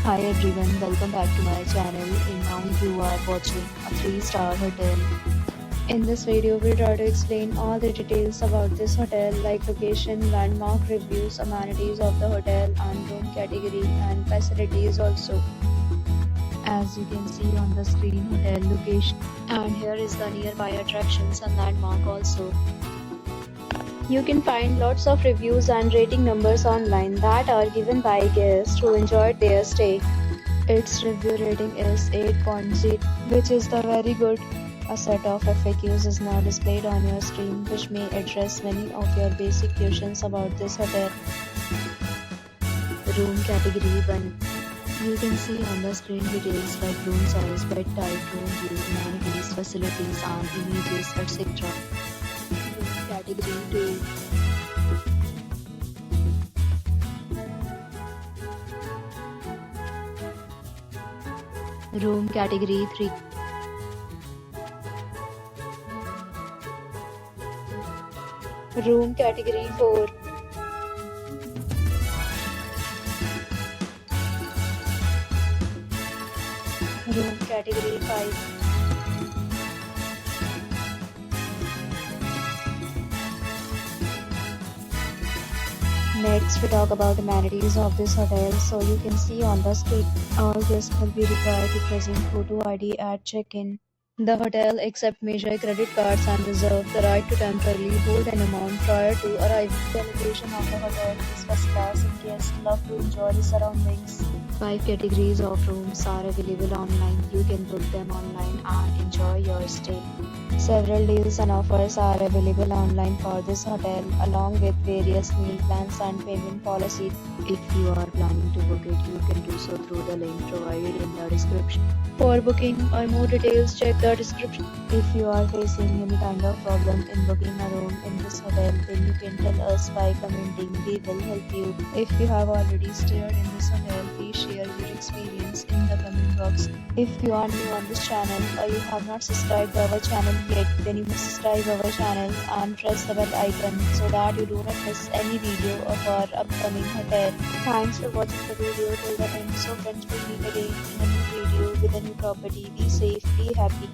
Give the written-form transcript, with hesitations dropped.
Hi everyone, welcome back to my channel and now you are watching a 3-star hotel. In this video, we try to explain all the details about this hotel like location, landmark reviews, amenities of the hotel and room category and facilities also. As you can see on the screen, hotel location, and here is the nearby attractions and landmark also. You can find lots of reviews and rating numbers online that are given by guests who enjoyed their stay. Its review rating is 8.0, which is the very good. A set of FAQs is now displayed on your screen, which may address many of your basic questions about this hotel. Room category 1. You can see on the screen details like room size, bed type, room view, amenities, facilities and images, etc. Room category 2. Room category 3. Room category 4. Room category 5. Next, we talk about amenities of this hotel. So you can see on the screen, all guests will be required to present photo ID at check-in. The hotel accepts major credit cards and reserves the right to temporarily hold an amount prior to arrival. The location of the hotel is first class and guests love to enjoy the surroundings. 5 categories of rooms are available online. You can book them online and enjoy your stay. Several deals and offers are available online for this hotel, along with various meal plans and payment policies. If you are planning to book it, you can do so through the link provided in the description. For booking or more details, check the description. If you are facing any kind of problem in booking a room in this hotel, then you can tell us by commenting. We will help you. If you have already stayed in this hotel, please share your experience in the comment box. If you are new on this channel or you have not subscribed to our channel yet, then you must subscribe our channel and press the bell icon so that you do not miss any video of our upcoming hotel. Thanks for watching the video till the end. So friends, will meet again in a new video with a new property. Be safe, be happy.